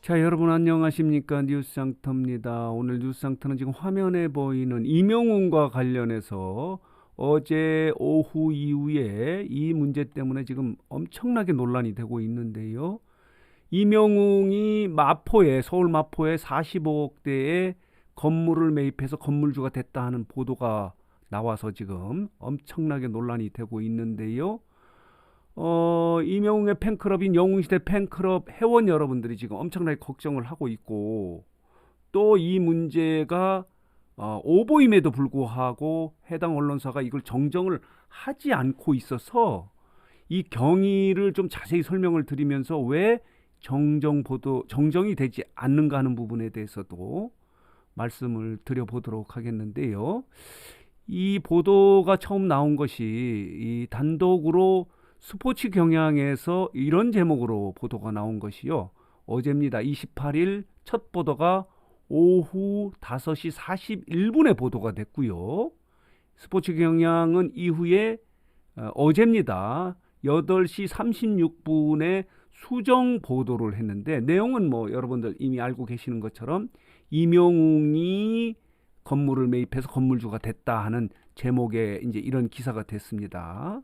자, 여러분 안녕하십니까? 뉴스상터입니다. 오늘 뉴스상터는 지금 화면에 보이는 임영웅과 관련해서 어제 오후 이후에 이 문제 때문에 지금 엄청나게 논란이 되고 있는데요. 임영웅이 서울 마포에 45억대의 건물을 매입해서 건물주가 됐다 하는 보도가 나와서 지금 엄청나게 논란이 되고 있는데요. 임영웅의 팬클럽인 영웅시대 팬클럽 회원 여러분들이 지금 엄청나게 걱정을 하고 있고, 또 이 문제가 오보임에도 불구하고 해당 언론사가 이걸 정정을 하지 않고 있어서 이 경위를 좀 자세히 설명을 드리면서 왜 정정이 되지 않는가 하는 부분에 대해서도 말씀을 드려보도록 하겠는데요. 이 보도가 처음 나온 것이 이 단독으로 스포츠 경향에서 이런 제목으로 보도가 나온 것이요. 어제입니다. 28일 첫 보도가 오후 5시 41분에 보도가 됐고요. 스포츠 경향은 이후에 어제입니다. 8시 36분에 수정 보도를 했는데, 내용은 뭐 여러분들 이미 알고 계시는 것처럼 임영웅이 건물을 매입해서 건물주가 됐다 하는 제목의 이제 이런 기사가 됐습니다.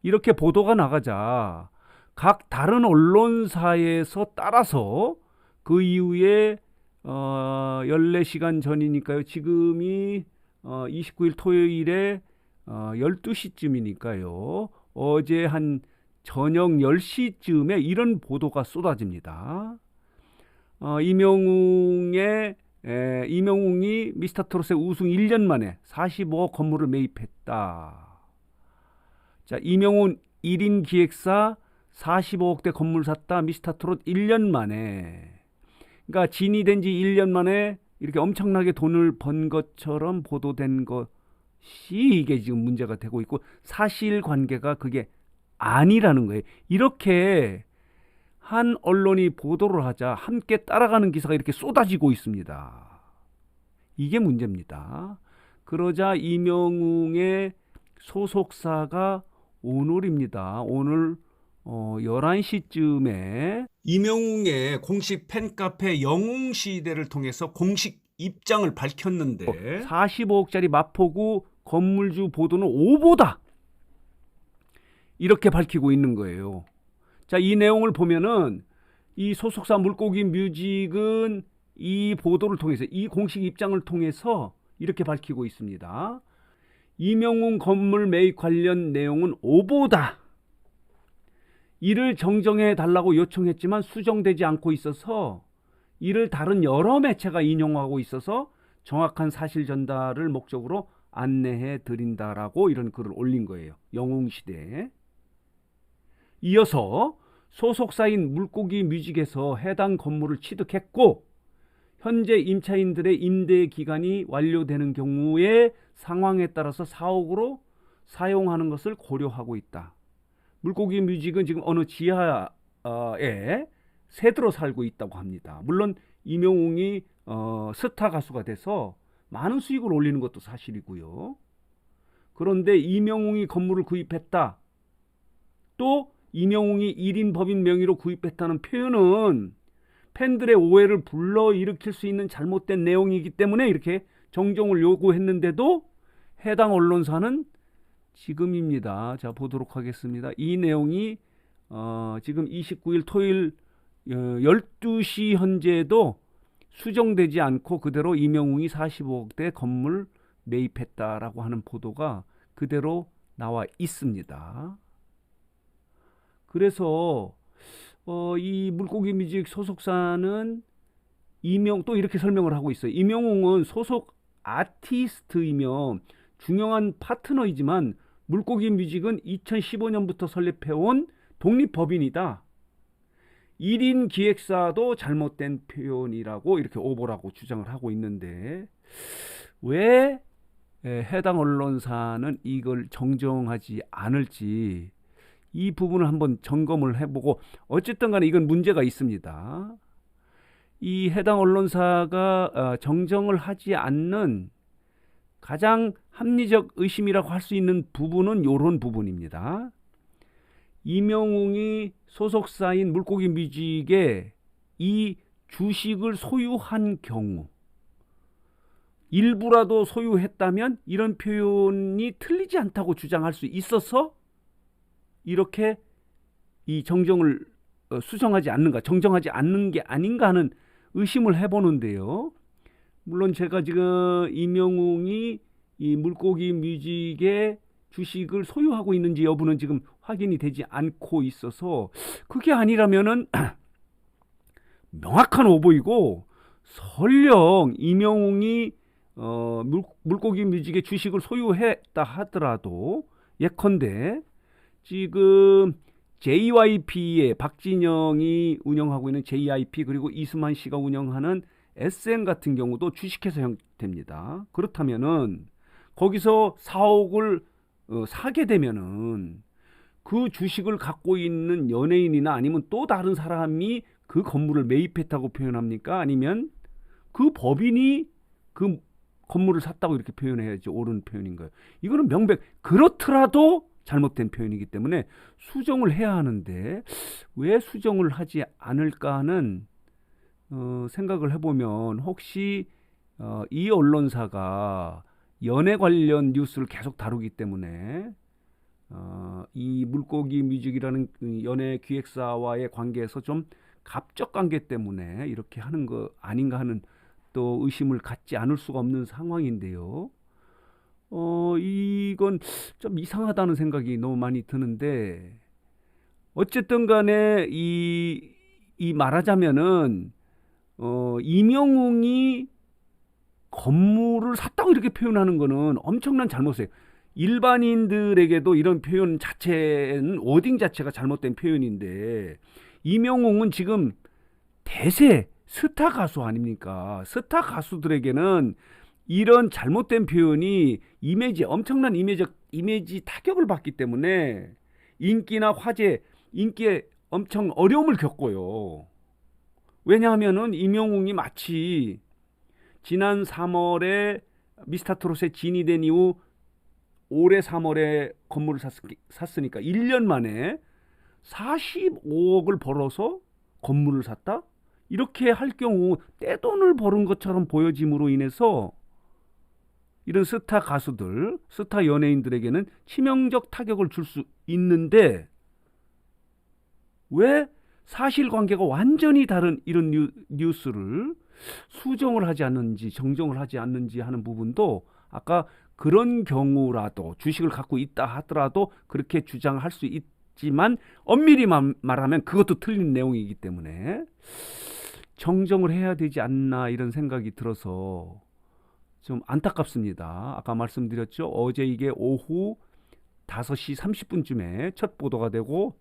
이렇게 보도가 나가자 각 다른 언론사에서 따라서 그 이후에 14시간 전이니까요. 지금이 29일 토요일에 12시쯤이니까요. 어제 한 저녁 10시쯤에 이런 보도가 쏟아집니다. 임영웅이 미스터트롯의 우승 1년 만에 45억 건물을 매입했다. 자, 임영웅 1인 기획사 45억대 건물 샀다. 미스터트롯 1년 만에. 그러니까 진이 된 지 1년 만에 이렇게 엄청나게 돈을 번 것처럼 보도된 것이 이게 지금 문제가 되고 있고, 사실관계가 그게 아니라는 거예요. 이렇게 한 언론이 보도를 하자 함께 따라가는 기사가 이렇게 쏟아지고 있습니다. 이게 문제입니다. 그러자 임영웅의 소속사가 오늘입니다. 오늘 11시쯤에 임영웅의 공식 팬카페 영웅시대를 통해서 공식 입장을 밝혔는데, 45억짜리 마포구 건물주 보도는 오보다, 이렇게 밝히고 있는 거예요. 자, 이 내용을 보면은 이 소속사 물고기 뮤직은 이 보도를 통해서, 이 공식 입장을 통해서 이렇게 밝히고 있습니다. 임영웅 건물 매입 관련 내용은 오보다. 이를 정정해 달라고 요청했지만 수정되지 않고 있어서 이를 다른 여러 매체가 인용하고 있어서 정확한 사실 전달을 목적으로 안내해 드린다라고 이런 글을 올린 거예요. 영웅시대에. 이어서 소속사인 물고기 뮤직에서 해당 건물을 취득했고, 현재 임차인들의 임대 기간이 완료되는 경우에 상황에 따라서 사옥으로 사용하는 것을 고려하고 있다. 물고기 뮤직은 지금 어느 지하에 새들어 살고 있다고 합니다. 물론 임영웅이 스타 가수가 돼서 많은 수익을 올리는 것도 사실이고요. 그런데 임영웅이 건물을 구입했다, 또 임영웅이 1인 법인 명의로 구입했다는 표현은 팬들의 오해를 불러일으킬 수 있는 잘못된 내용이기 때문에 이렇게 정정을 요구했는데도 해당 언론사는 지금입니다. 자, 보도록 하겠습니다. 이 내용이 지금 29일 토요일 12시 현재도 수정되지 않고 그대로 임영웅이 45억대 건물 매입했다라고 하는 보도가 그대로 나와 있습니다. 그래서 이 물고기 뮤직 소속사는 또 이렇게 설명을 하고 있어요. 임영웅은 소속 아티스트이며 중요한 파트너이지만 물고기 뮤직은 2015년부터 설립해온 독립법인이다. 1인 기획사도 잘못된 표현이라고 이렇게 오보라고 주장을 하고 있는데, 왜 해당 언론사는 이걸 정정하지 않을지 이 부분을 한번 점검을 해보고, 어쨌든 간에 이건 문제가 있습니다. 이 해당 언론사가 정정을 하지 않는 가장 합리적 의심이라고 할 수 있는 부분은 이런 부분입니다. 임영웅이 소속사인 물고기 뮤직의 이 주식을 소유한 경우, 일부라도 소유했다면 이런 표현이 틀리지 않다고 주장할 수 있어서 이렇게 이 정정을 수정하지 않는가, 정정하지 않는 게 아닌가 하는 의심을 해보는데요. 물론 제가 지금 임영웅이 이 물고기 뮤직의 주식을 소유하고 있는지 여부는 지금 확인이 되지 않고 있어서, 그게 아니라면은 명확한 오보이고, 설령 임영웅이 물고기 뮤직의 주식을 소유했다 하더라도 예컨대 지금 JYP의 박진영이 운영하고 있는 JYP, 그리고 이수만 씨가 운영하는 SM 같은 경우도 주식회사 형태입니다. 그렇다면은 거기서 4억을 사게 되면은 그 주식을 갖고 있는 연예인이나 아니면 또 다른 사람이 그 건물을 매입했다고 표현합니까? 아니면 그 법인이 그 건물을 샀다고 이렇게 표현해야지 옳은 표현인 거예요. 이거는 명백, 그렇더라도 잘못된 표현이기 때문에 수정을 해야 하는데 왜 수정을 하지 않을까 하는 생각을 해보면, 혹시 이 언론사가 연예 관련 뉴스를 계속 다루기 때문에 이 물고기 뮤직이라는 연예 기획사와의 관계에서 좀 갑적 관계 때문에 이렇게 하는 거 아닌가 하는 또 의심을 갖지 않을 수가 없는 상황인데요. 이건 좀 이상하다는 생각이 너무 많이 드는데, 어쨌든 간에 이 말하자면은 임영웅이 건물을 샀다고 이렇게 표현하는 거는 엄청난 잘못이에요. 일반인들에게도 이런 표현 자체는 워딩 자체가 잘못된 표현인데, 임영웅은 지금 대세 스타 가수 아닙니까? 스타 가수들에게는 이런 잘못된 표현이 엄청난 이미지 타격을 받기 때문에 인기나 화제, 인기에 엄청 어려움을 겪어요. 왜냐하면은 임영웅이 마치 지난 3월에 미스터트롯에 진이 된 이후 올해 3월에 건물을 샀으니까 1년 만에 45억을 벌어서 건물을 샀다? 이렇게 할 경우 떼돈을 버는 것처럼 보여짐으로 인해서 이런 스타 가수들, 스타 연예인들에게는 치명적 타격을 줄 수 있는데, 왜 사실관계가 완전히 다른 이런 뉴스를 수정을 하지 않는지, 정정을 하지 않는지 하는 부분도, 아까 그런 경우라도 주식을 갖고 있다 하더라도 그렇게 주장할 수 있지만 엄밀히 말하면 그것도 틀린 내용이기 때문에 정정을 해야 되지 않나 이런 생각이 들어서 좀 안타깝습니다. 아까 말씀드렸죠. 어제 이게 오후 5시 30분쯤에 첫 보도가 되고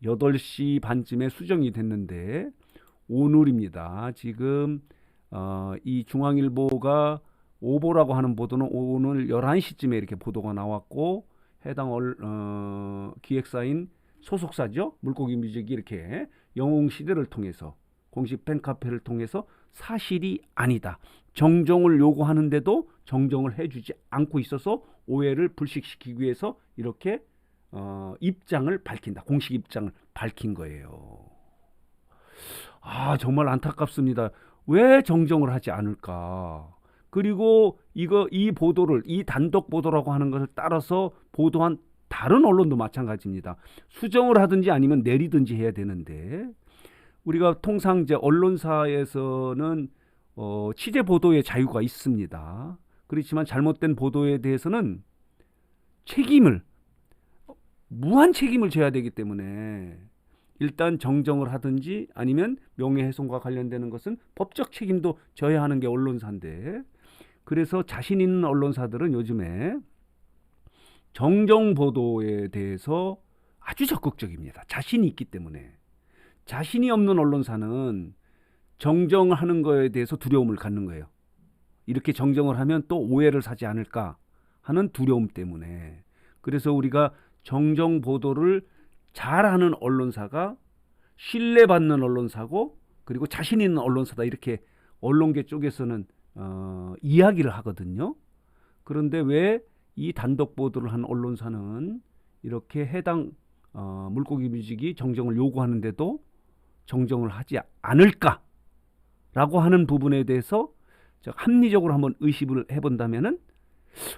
8시 반쯤에 수정이 됐는데, 오늘입니다. 지금 이 중앙일보가 오보라고 하는 보도는 오늘 11시쯤에 이렇게 보도가 나왔고, 해당 기획사인 소속사죠. 물고기 뮤직이 이렇게 영웅시대를 통해서 공식 팬카페를 통해서 사실이 아니다, 정정을 요구하는데도 정정을 해주지 않고 있어서 오해를 불식시키기 위해서 이렇게 입장을 밝힌다, 공식 입장을 밝힌 거예요. 정말 안타깝습니다. 왜 정정을 하지 않을까? 그리고 이 보도를, 이 단독 보도라고 하는 것을 따라서 보도한 다른 언론도 마찬가지입니다. 수정을 하든지 아니면 내리든지 해야 되는데, 우리가 통상 이제 언론사에서는 취재 보도의 자유가 있습니다. 그렇지만 잘못된 보도에 대해서는 무한 책임을 져야 되기 때문에 일단 정정을 하든지 아니면 명예훼손과 관련되는 것은 법적 책임도 져야 하는 게 언론사인데, 그래서 자신 있는 언론사들은 요즘에 정정 보도에 대해서 아주 적극적입니다. 자신이 있기 때문에. 자신이 없는 언론사는 정정하는 거에 대해서 두려움을 갖는 거예요. 이렇게 정정을 하면 또 오해를 사지 않을까 하는 두려움 때문에. 그래서 우리가 정정 보도를 잘하는 언론사가 신뢰받는 언론사고, 그리고 자신 있는 언론사다, 이렇게 언론계 쪽에서는 이야기를 하거든요. 그런데 왜 이 단독 보도를 한 언론사는 이렇게 해당 물고기 뮤직이 정정을 요구하는데도 정정을 하지 않을까 라고 하는 부분에 대해서 합리적으로 한번 의심을 해본다면은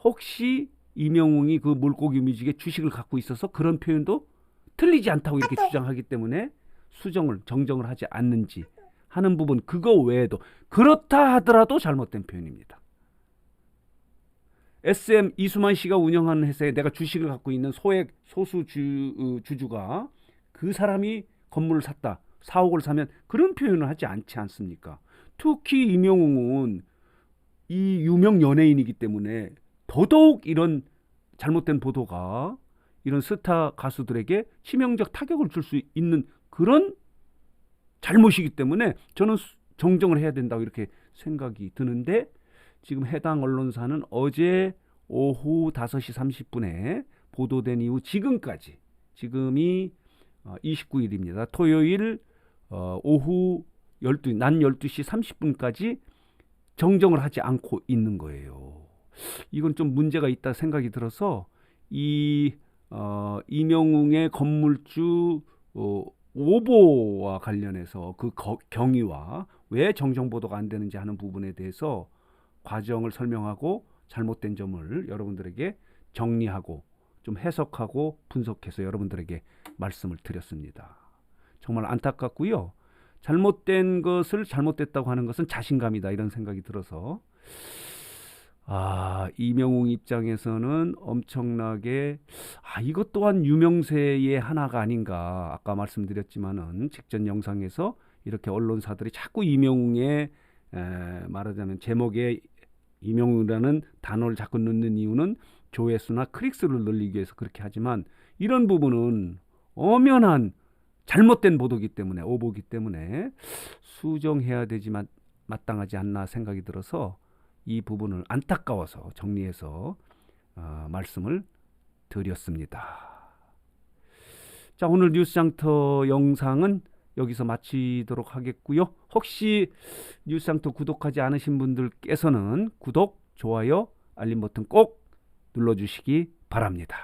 혹시 이명웅이 그 물고기 뮤직의 주식을 갖고 있어서 그런 표현도 틀리지 않다고 이렇게 주장하기 때문에 정정을 하지 않는지 하는 부분, 그거 외에도 그렇다 하더라도 잘못된 표현입니다. SM 이수만 씨가 운영하는 회사에 내가 주식을 갖고 있는 소액 소수 주주가 그 사람이 건물을 샀다, 4억을 사면 그런 표현을 하지 않지 않습니까? 특히 이명웅은 이 유명 연예인이기 때문에 더더욱 이런 잘못된 보도가 이런 스타 가수들에게 치명적 타격을 줄 수 있는 그런 잘못이기 때문에 저는 정정을 해야 된다고 이렇게 생각이 드는데, 지금 해당 언론사는 어제 오후 5시 30분에 보도된 이후 지금까지, 지금이 29일입니다. 토요일 오후 낮 12시 30분까지 정정을 하지 않고 있는 거예요. 이건 좀 문제가 있다 생각이 들어서 이명웅의 건물주 오보와 관련해서 그 경위와 왜 정정 보도가 안 되는지 하는 부분에 대해서 과정을 설명하고 잘못된 점을 여러분들에게 정리하고 좀 해석하고 분석해서 여러분들에게 말씀을 드렸습니다. 정말 안타깝고요. 잘못된 것을 잘못됐다고 하는 것은 자신감이다, 이런 생각이 들어서 이명웅 입장에서는 엄청나게 이것 또한 유명세의 하나가 아닌가. 아까 말씀드렸지만은 직전 영상에서 이렇게 언론사들이 자꾸 이명웅의 말하자면 제목에 이명웅이라는 단어를 자꾸 넣는 이유는 조회수나 클릭수를 늘리기 위해서 그렇게 하지만, 이런 부분은 엄연한 잘못된 보도기 때문에, 오보기 때문에 수정해야 되지만 마땅하지 않나 생각이 들어서 이 부분을 안타까워서 정리해서 말씀을 드렸습니다. 자, 오늘 뉴스장터 영상은 여기서 마치도록 하겠고요. 혹시 뉴스장터 구독하지 않으신 분들께서는 구독, 좋아요, 알림 버튼 꼭 눌러주시기 바랍니다.